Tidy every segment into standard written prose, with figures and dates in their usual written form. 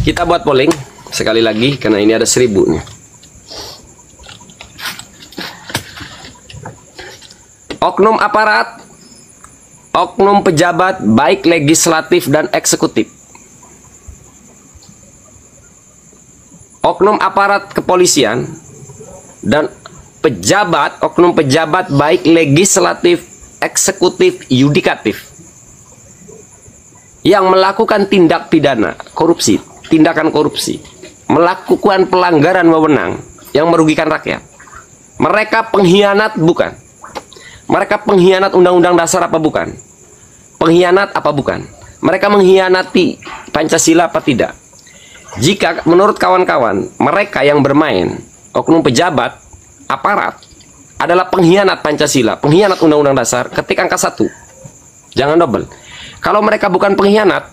Kita buat polling sekali lagi karena ini ada 1000 nya. Oknum aparat, oknum pejabat baik legislatif dan eksekutif. Oknum aparat kepolisian dan pejabat, oknum pejabat baik legislatif, eksekutif, yudikatif yang melakukan tindak pidana korupsi, tindakan korupsi, melakukan pelanggaran wewenang yang merugikan rakyat. Mereka pengkhianat bukan? Mereka pengkhianat undang-undang dasar apa bukan? Pengkhianat apa bukan? Mereka mengkhianati Pancasila apa tidak? Jika menurut kawan-kawan mereka yang bermain oknum pejabat, aparat adalah pengkhianat Pancasila, pengkhianat undang-undang dasar, ketik angka 1. Jangan double. Kalau mereka bukan pengkhianat,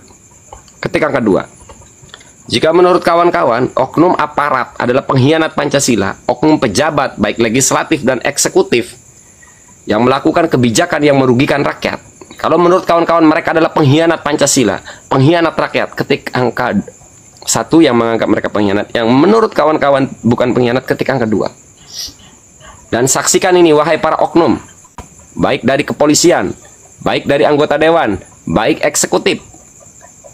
ketik angka 2. Jika menurut kawan-kawan oknum aparat adalah pengkhianat Pancasila, oknum pejabat baik legislatif dan eksekutif yang melakukan kebijakan yang merugikan rakyat. Kalau menurut kawan-kawan mereka adalah pengkhianat Pancasila, pengkhianat rakyat, ketik angka 1 yang menganggap mereka pengkhianat. Yang menurut kawan-kawan bukan pengkhianat, ketik angka 2. Dan saksikan ini wahai para oknum, baik dari kepolisian, baik dari anggota dewan, baik eksekutif.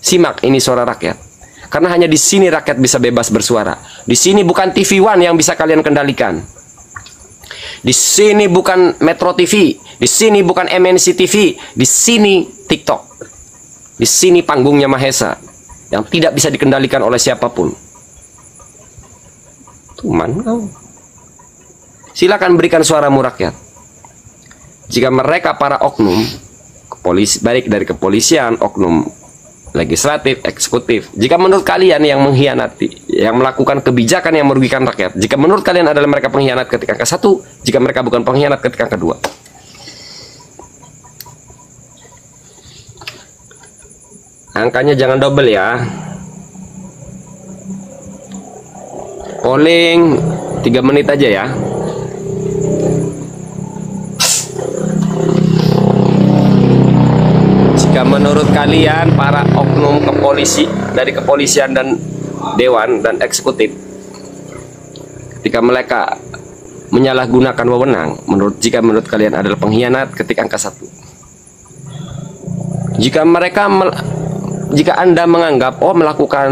Simak ini suara rakyat. Karena hanya di sini rakyat bisa bebas bersuara. Di sini bukan TV One yang bisa kalian kendalikan. Di sini bukan Metro TV, di sini bukan MNC TV, di sini TikTok. Di sini panggungnya Mahesa yang tidak bisa dikendalikan oleh siapapun. Tuman kau. Silakan berikan suaramu rakyat. Jika mereka para oknum, baik dari kepolisian, oknum legislatif, eksekutif, jika menurut kalian yang mengkhianati, yang melakukan kebijakan yang merugikan rakyat, jika menurut kalian adalah mereka pengkhianat, ketik angka 1. Jika mereka bukan pengkhianat, ketik angka 2. Angkanya jangan double ya. Polling 3 menit aja ya. Jika menurut kalian para oknum dari kepolisian dan dewan dan eksekutif, ketika mereka menyalahgunakan wewenang, jika menurut kalian adalah pengkhianat, ketik angka 1. Jika Anda menganggap melakukan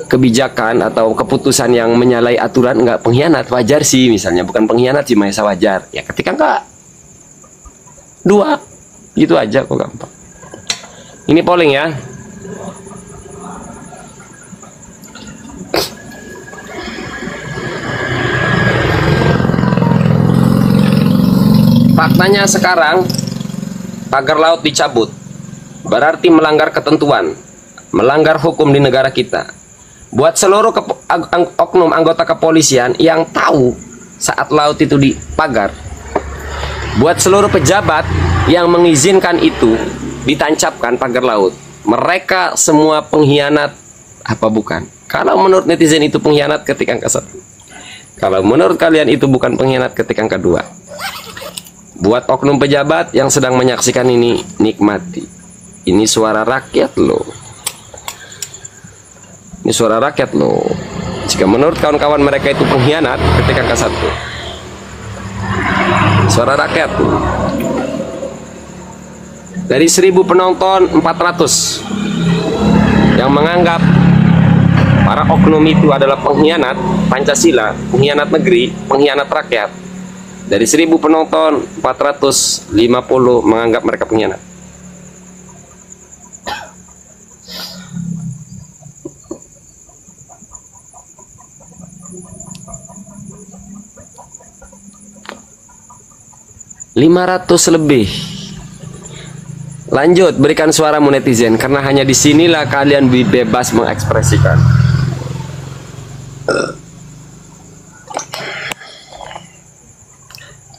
kebijakan atau keputusan yang menyalahi aturan enggak pengkhianat, wajar sih, misalnya bukan pengkhianat sih, Mahesa wajar ya, ketik angka 2. Gitu aja kok, gampang. Ini polling ya. Faktanya sekarang pagar laut dicabut, berarti melanggar ketentuan, melanggar hukum di negara kita. Buat seluruh oknum anggota kepolisian yang tahu saat laut itu dipagar, buat seluruh pejabat yang mengizinkan itu ditancapkan pagar laut, mereka semua pengkhianat apa bukan? Kalau menurut netizen itu pengkhianat, ketik angka 1. Kalau menurut kalian itu bukan pengkhianat, ketik angka 2. Buat oknum pejabat yang sedang menyaksikan ini, nikmati. Ini suara rakyat loh. Ini suara rakyat loh. Jika menurut kawan-kawan mereka itu pengkhianat, ketik angka 1. Suara rakyat. Dari 1000 penonton, 400 yang menganggap para oknum itu adalah pengkhianat Pancasila, pengkhianat negeri, pengkhianat rakyat. Dari 1000 penonton, 450 menganggap mereka pengkhianat. .500 lebih. Lanjut, berikan suaramu netizen, karena hanya disinilah kalian bebas mengekspresikan.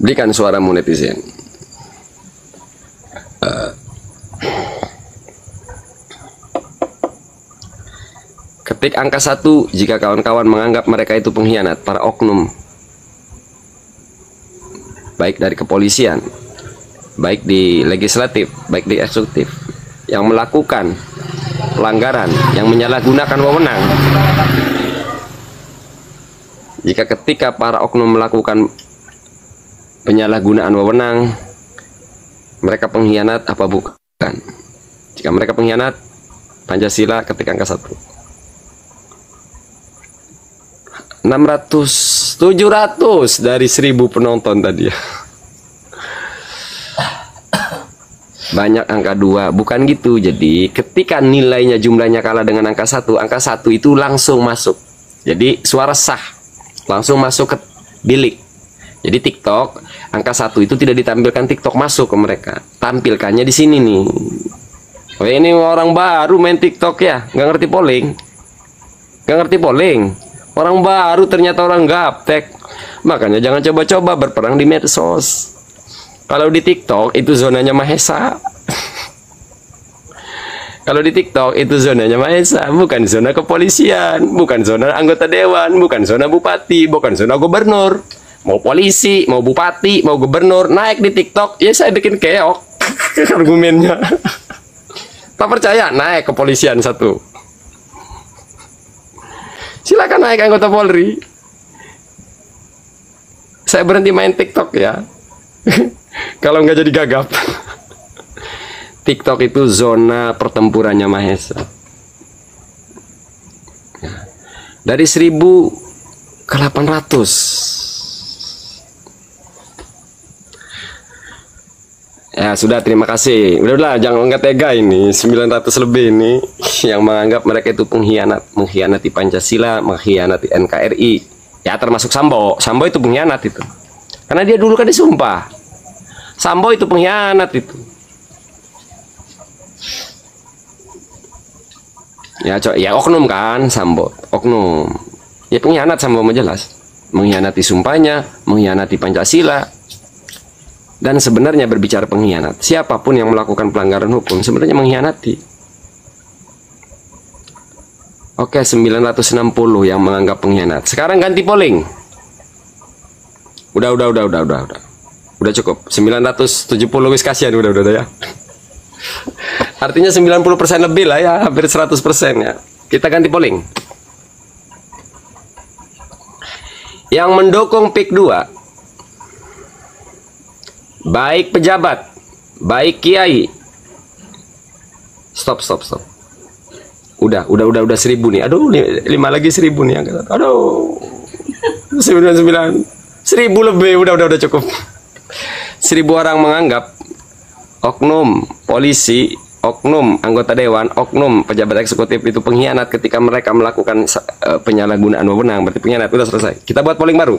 Berikan suaramu netizen. Ketik angka 1 jika kawan-kawan menganggap mereka itu pengkhianat, para oknum, baik dari kepolisian, baik di legislatif, baik di eksekutif, yang melakukan pelanggaran, yang menyalahgunakan wewenang. Jika ketika para oknum melakukan penyalahgunaan wewenang, mereka pengkhianat apa bukan? Jika mereka pengkhianat, Pancasila ketik angka 1. 700 dari 1000 penonton tadi ya. Banyak angka 2, bukan gitu. Jadi ketika nilainya jumlahnya kalah dengan angka 1, angka 1 itu langsung masuk. Jadi suara sah langsung masuk ke bilik. Jadi TikTok angka 1 itu tidak ditampilkan, TikTok masuk ke mereka. Tampilkannya di sini nih. Oh ini orang baru main TikTok ya, nggak ngerti polling. Nggak ngerti polling. Orang baru ternyata orang gaptek. Makanya jangan coba-coba berperang di medsos. Kalau di TikTok itu zonanya Mahesa. Kalau di TikTok itu zonanya Mahesa, bukan zona kepolisian, bukan zona anggota dewan, bukan zona bupati, bukan zona gubernur. Mau polisi, mau bupati, mau gubernur naik di TikTok, ya saya bikin keok argumennya. Tak percaya, naik kepolisian 1. Silakan naik anggota Polri. Saya berhenti main TikTok ya. Kalau nggak jadi gagap. TikTok itu zona pertempurannya Mahesa. Dari 1000 ke 800. Ya sudah, terima kasih. Udahlah, jangan nggak tega ini. 900 lebih ini yang menganggap mereka itu pengkhianat, mengkhianati Pancasila, mengkhianati NKRI. Ya termasuk Sambo. Sambo itu pengkhianat itu. Karena dia dulu kan disumpah. Sambo itu pengkhianat itu. Ya oknum kan, Sambo, oknum. Ya pengkhianat Sambo jelas. Mengkhianati sumpahnya, mengkhianati Pancasila. Dan sebenarnya berbicara pengkhianat, siapapun yang melakukan pelanggaran hukum sebenarnya mengkhianati. Oke, 960 yang menganggap pengkhianat. Sekarang ganti polling. Udah cukup. 970 wis kasihan, udah ya. Artinya 90% lebih lah ya, hampir 100% ya. Kita ganti polling. Yang mendukung PIK 2, baik pejabat, baik kiai. Stop. Udah 1000 nih. Aduh, 5 lagi 1000 nih. Aduh. 99. 1000 lebih, udah cukup. 1000 orang menganggap oknum polisi, oknum anggota dewan, oknum pejabat eksekutif itu pengkhianat ketika mereka melakukan penyalahgunaan wewenang, berarti pengkhianat. Udah selesai. Kita buat polling baru.